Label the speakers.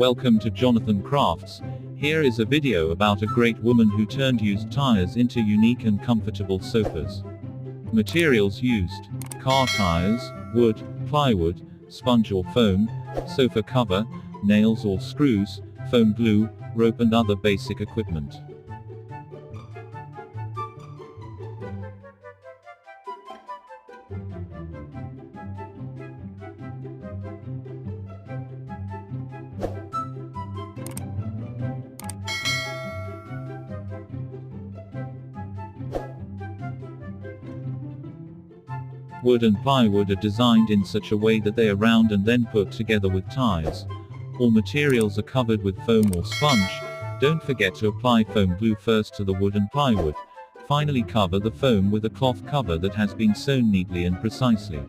Speaker 1: Welcome to Jonathan Crafts. Here is a video about a great woman who turned used tires into unique and comfortable sofas. Materials used: car tires, wood, plywood, sponge or foam, sofa cover, nails or screws, foam glue, rope and other basic equipment. Wood and plywood are designed in such a way that they are round and then put together with ties. All materials are covered with foam or sponge. Don't forget to apply foam glue first to the wood and plywood. Finally cover the foam with a cloth cover that has been sewn neatly and precisely.